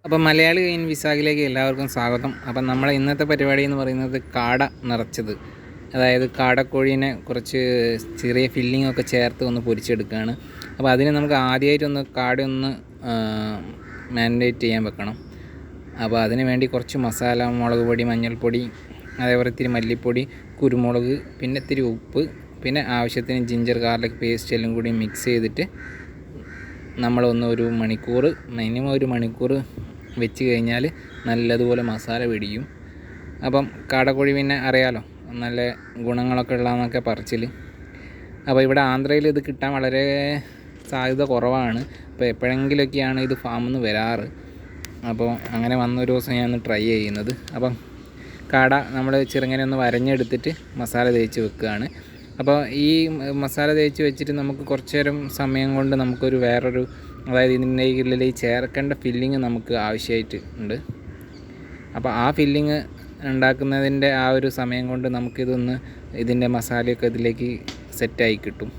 അപ്പം മലയാളി ഇൻ വിസാഖിലേക്ക് എല്ലാവർക്കും സ്വാഗതം. അപ്പം നമ്മളെ ഇന്നത്തെ പരിപാടി എന്ന് പറയുന്നത് കാട നിറച്ചത്, അതായത് കാടക്കോഴീനെ കുറച്ച് ചെറിയ ഫില്ലിംഗ് ഒക്കെ ചേർത്ത് ഒന്ന് പൊരിച്ചെടുക്കുകയാണ്. അപ്പോൾ അതിന് നമുക്ക് ആദ്യമായിട്ടൊന്ന് കാടയൊന്ന് മാരിനേറ്റ് ചെയ്യാൻ വെക്കണം. അപ്പോൾ അതിന് വേണ്ടി കുറച്ച് മസാല, മുളക് പൊടി, മഞ്ഞൾപ്പൊടി, അതേപോലെ ഇത്തിരി മല്ലിപ്പൊടി, കുരുമുളക്, പിന്നെ ഇത്തിരി ഉപ്പ്, പിന്നെ ആവശ്യത്തിന് ജിഞ്ചർ ഗാർലിക് പേസ്റ്റ് എല്ലാം കൂടി മിക്സ് ചെയ്തിട്ട് നമ്മളൊന്ന് ഒരു മണിക്കൂർ, മിനിമം ഒരു മണിക്കൂർ വെച്ച് കഴിഞ്ഞാൽ നല്ലതുപോലെ മസാല പിടിക്കും. അപ്പം കാടക്കോഴി പിന്നെ അറിയാലോ, നല്ല ഗുണങ്ങളൊക്കെ ഉള്ളതെന്നൊക്കെ പറച്ചിൽ. അപ്പോൾ ഇവിടെ ആന്ധ്രയിൽ ഇത് കിട്ടാൻ വളരെ സാധ്യത കുറവാണ്. അപ്പോൾ എപ്പോഴെങ്കിലൊക്കെയാണ് ഇത് ഫാമിൽ നിന്ന് വരാറ്. അപ്പോൾ അങ്ങനെ വന്നൊരു ദിവസം ഞാൻ ട്രൈ ചെയ്യുന്നത്. അപ്പം കാട നമ്മൾ ചെറുങ്ങനെ ഒന്ന് വരഞ്ഞെടുത്തിട്ട് മസാല തേച്ച് വെക്കുകയാണ്. അപ്പോൾ ഈ മസാല തേച്ച് വെച്ചിട്ട് നമുക്ക് കുറച്ച് നേരം സമയം കൊണ്ട് നമുക്കൊരു വേറൊരു, അതായത് ഇതിൻ്റെ ഉള്ളിൽ ഈ ചേർക്കേണ്ട ഫില്ലിങ് നമുക്ക് ആവശ്യമായിട്ട് ഉണ്ട്. അപ്പോൾ ആ ഫില്ലിങ് ഉണ്ടാക്കുന്നതിൻ്റെ ആ ഒരു സമയം കൊണ്ട് നമുക്കിതൊന്ന് ഇതിൻ്റെ മസാലയൊക്കെ ഇതിലേക്ക് സെറ്റായി കിട്ടും.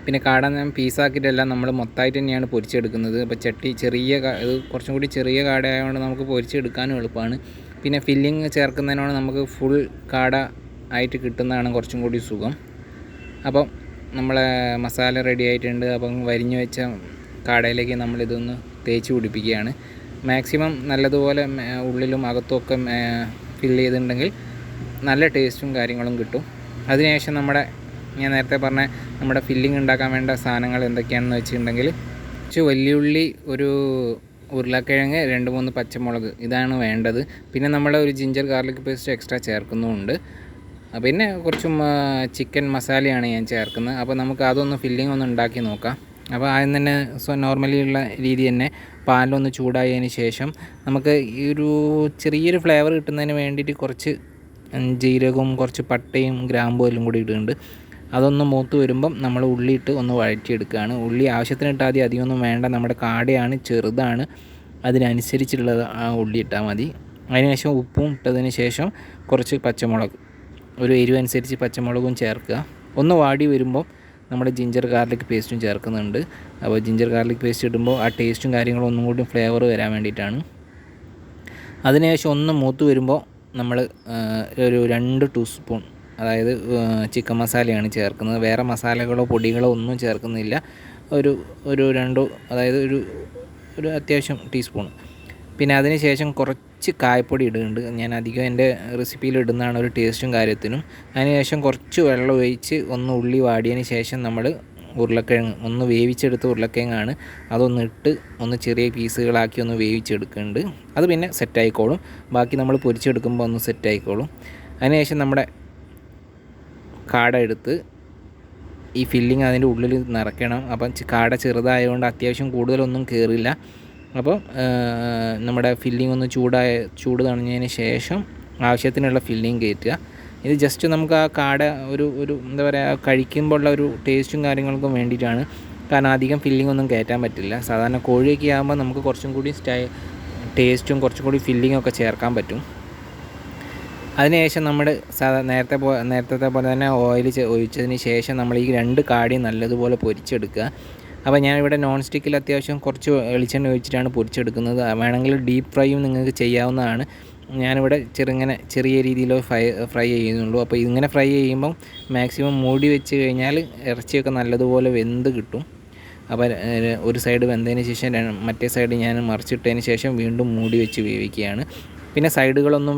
പിന്നെ കാട ഞാൻ പീസാക്കിയിട്ടല്ല, നമ്മൾ മൊത്തമായിട്ട് തന്നെയാണ് പൊരിച്ചെടുക്കുന്നത്. അപ്പോൾ ചട്ടി ചെറിയ ഇത് കുറച്ചും കൂടി ചെറിയ കാട ആയതുകൊണ്ട് നമുക്ക് പൊരിച്ചെടുക്കാനും എളുപ്പമാണ്. പിന്നെ ഫില്ലിങ് ചേർക്കുന്നതിനോട് നമുക്ക് ഫുൾ കാട ആയിട്ട് കിട്ടുന്നതാണ് കുറച്ചും കൂടി സുഖം. അപ്പം നമ്മളെ മസാല റെഡി ആയിട്ടുണ്ട്. അപ്പം വരിഞ്ഞു വെച്ച കാടയിലേക്ക് നമ്മളിതൊന്ന് തേച്ച് പിടിപ്പിക്കുകയാണ്. മാക്സിമം നല്ലതുപോലെ ഉള്ളിലും അകത്തുമൊക്കെ ഫില്ല് ചെയ്തിട്ടുണ്ടെങ്കിൽ നല്ല ടേസ്റ്റും കാര്യങ്ങളും കിട്ടും. അതിനുശേഷം ഞാൻ നേരത്തെ പറഞ്ഞ നമ്മുടെ ഫില്ലിംഗ് ഉണ്ടാക്കാൻ വേണ്ട സാധനങ്ങൾ എന്തൊക്കെയാണെന്ന് വെച്ചിട്ടുണ്ടെങ്കിൽ, കുറച്ച് വലിയുള്ളി, ഒരു ഉരുളക്കിഴങ്ങ്, 2-3 പച്ചമുളക്, ഇതാണ് വേണ്ടത്. പിന്നെ നമ്മൾ ഒരു ജിഞ്ചർ ഗാർലിക് പേസ്റ്റ് എക്സ്ട്രാ ചേർക്കുന്നുമുണ്ട്. പിന്നെ കുറച്ചും ചിക്കൻ മസാലയാണ് ഞാൻ ചേർക്കുന്നത്. അപ്പോൾ നമുക്ക് അതൊന്ന് ഫില്ലിംഗ് ഒന്ന് ഉണ്ടാക്കി നോക്കാം. അപ്പോൾ ആദ്യം തന്നെ നോർമലി ഉള്ള രീതി തന്നെ പാലൊന്ന് ചൂടായതിന് ശേഷം നമുക്ക് ഈ ഒരു ചെറിയൊരു ഫ്ലേവർ കിട്ടുന്നതിന് വേണ്ടിയിട്ട് കുറച്ച് ജീരകവും കുറച്ച് പട്ടയും ഗ്രാമ്പും എല്ലാം കൂടി ഇടുന്നുണ്ട്. അതൊന്ന് മൂത്ത് വരുമ്പം നമ്മൾ ഉള്ളിയിട്ട് ഒന്ന് വഴറ്റിയെടുക്കുകയാണ്. ഉള്ളി ആവശ്യത്തിന് ഇട്ടാൽ മതി, അധികമൊന്നും വേണ്ട. നമ്മുടെ കാടയാണ്, ചെറുതാണ്, അതിനനുസരിച്ചുള്ളത് ഉള്ളി ഇട്ടാൽ മതി. അതിനുശേഷം ഉപ്പും ഇട്ടതിന് ശേഷം കുറച്ച് പച്ചമുളക്, ഒരു എരിവ് അനുസരിച്ച് പച്ചമുളകും ചേർക്കുക. ഒന്ന് വാടി വരുമ്പോൾ നമ്മൾ ജിഞ്ചർ ഗാർലിക് പേസ്റ്റും ചേർക്കുന്നുണ്ട്. അപ്പോൾ ജിഞ്ചർ ഗാർലിക് പേസ്റ്റ് ഇടുമ്പോൾ ആ ടേസ്റ്റും കാര്യങ്ങളും ഒന്നും കൂടി ഫ്ലേവർ വരാൻ വേണ്ടിയിട്ടാണ്. അതിനുശേഷം ഒന്ന് മൂത്ത് വരുമ്പോൾ നമ്മൾ ഒരു 2 ടീസ്പൂൺ, അതായത് ചിക്കൻ മസാലയാണ് ചേർക്കുന്നത്. വേറെ മസാലകളോ പൊടികളോ ഒന്നും ചേർക്കുന്നില്ല. ഒരു 2, അതായത് ഒരു അത്യാവശ്യം ടീസ്പൂൺ. പിന്നെ അതിന് ശേഷം കുറച്ച് കായപ്പൊടി ഇടുന്നുണ്ട്. ഞാൻ അധികം എൻ്റെ റെസിപ്പിയിൽ ഇടുന്നതാണ് ഒരു ടേസ്റ്റും കാര്യത്തിനും. അതിനുശേഷം കുറച്ച് വെള്ളം ഒഴിച്ച് ഒന്ന് ഉള്ളി വാടിയതിന് ശേഷം നമ്മൾ ഉരുളക്കിഴങ്ങ് ഒന്ന് വേവിച്ചെടുത്ത ഉരുളക്കിഴങ്ങാണ്, അതൊന്ന് ഇട്ട് ഒന്ന് ചെറിയ പീസുകളാക്കി ഒന്ന് വേവിച്ചെടുക്കുന്നുണ്ട്. അത് പിന്നെ സെറ്റായിക്കോളും. ബാക്കി നമ്മൾ പൊരിച്ചെടുക്കുമ്പോൾ ഒന്ന് സെറ്റായിക്കോളും. അതിനുശേഷം നമ്മുടെ കാട എടുത്ത് ഈ ഫില്ലിങ് അതിൻ്റെ ഉള്ളിൽ നിറയ്ക്കണം. അപ്പം കാട ചെറുതായതുകൊണ്ട് അത്യാവശ്യം കൂടുതലൊന്നും കയറില്ല. അപ്പോൾ നമ്മുടെ ഫില്ലിംഗ് ഒന്ന് ചൂട് തണിഞ്ഞതിന് ശേഷം ആവശ്യത്തിനുള്ള ഫില്ലിംഗ് കയറ്റുക. ഇത് ജസ്റ്റ് നമുക്ക് ആ കാട ഒരു എന്താ പറയുക, കഴിക്കുമ്പോഴുള്ള ഒരു ടേസ്റ്റും കാര്യങ്ങൾക്കും വേണ്ടിയിട്ടാണ്. കാരണം അധികം ഫില്ലിംഗ് ഒന്നും കയറ്റാൻ പറ്റില്ല. സാധാരണ കോഴിയൊക്കെ ആകുമ്പോൾ നമുക്ക് കുറച്ചും കൂടി ടേസ്റ്റും കുറച്ചും കൂടി ഫില്ലിംഗ് ഒക്കെ ചേർക്കാൻ പറ്റും. അതിനുശേഷം നമ്മൾ നേരത്തെ പോലെ തന്നെ ഓയിൽ ഒഴിച്ചതിന് ശേഷം നമ്മൾ ഈ 2 കാടിയും നല്ലതുപോലെ പൊരിച്ചെടുക്കുക. അപ്പോൾ ഞാനിവിടെ നോൺ സ്റ്റിക്കിൽ അത്യാവശ്യം കുറച്ച് വെളിച്ചെണ്ണ ഒഴിച്ചിട്ടാണ് പൊരിച്ചെടുക്കുന്നത്. വേണമെങ്കിൽ ഡീപ്പ് ഫ്രൈയും നിങ്ങൾക്ക് ചെയ്യാവുന്നതാണ്. ഞാനിവിടെ ചെറിയ രീതിയിൽ ഫ്രൈ ചെയ്യുന്നുള്ളൂ. അപ്പോൾ ഇങ്ങനെ ഫ്രൈ ചെയ്യുമ്പം മാക്സിമം മൂടി വെച്ച് കഴിഞ്ഞാൽ ഇറച്ചിയൊക്കെ നല്ലതുപോലെ വെന്ത് കിട്ടും. അപ്പോൾ ഒരു സൈഡ് വെന്തതിന് ശേഷം മറ്റേ സൈഡ് ഞാൻ മറിച്ചിട്ടതിന് ശേഷം വീണ്ടും മൂടി വെച്ച് വേവിക്കുകയാണ്. പിന്നെ സൈഡുകളൊന്നും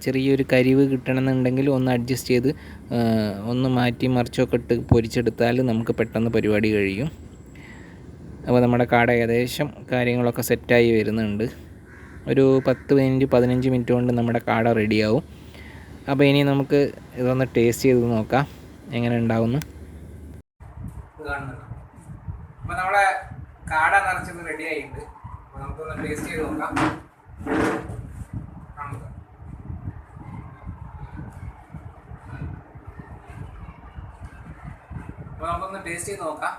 ചെറിയൊരു കരിവ് കിട്ടണമെന്നുണ്ടെങ്കിൽ ഒന്ന് അഡ്ജസ്റ്റ് ചെയ്ത് ഒന്ന് മാറ്റി മറിച്ചൊക്കെ ഇട്ട് പൊരിച്ചെടുത്താൽ നമുക്ക് പെട്ടെന്ന് പരിപാടി കഴിയും. അപ്പോൾ നമ്മുടെ കാട ഏകദേശം കാര്യങ്ങളൊക്കെ സെറ്റായി വരുന്നുണ്ട്. ഒരു 10-15 മിനിറ്റ് കൊണ്ട് നമ്മുടെ കാട റെഡിയാവും. അപ്പോൾ ഇനി നമുക്ക് ഇതൊന്ന് ടേസ്റ്റ് ചെയ്ത് നോക്കാം എങ്ങനെ ഉണ്ടാവുമെന്ന്. അപ്പോൾ നമ്മുടെ കാട നിറച്ചത് റെഡി ആയിട്ടുണ്ട്. അപ്പോൾ നമുക്കൊന്ന് ടേസ്റ്റ് ചെയ്ത് നോക്കാം. അപ്പോൾ നമുക്കൊന്ന് ടേസ്റ്റ് ചെയ്ത് നോക്കാം.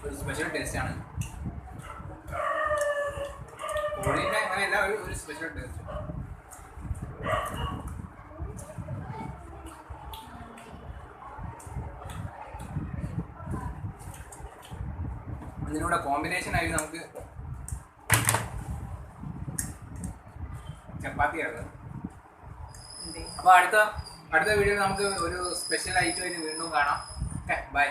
ഒരു സ്പെഷ്യൽ ടേസ്റ്റാണ്. കോഴീൻ്റെ അങ്ങനെയല്ല, ഒരു സ്പെഷ്യൽ ടേസ്റ്റ്. അതിനൂടെ കോമ്പിനേഷനായി നമുക്ക് ചപ്പാത്തിയാണ്. അപ്പോൾ അടുത്ത വീഡിയോയിൽ നമുക്ക് ഒരു സ്പെഷ്യൽ ഐറ്റം ആയിട്ട് വീണ്ടും കാണാം. Okay, by.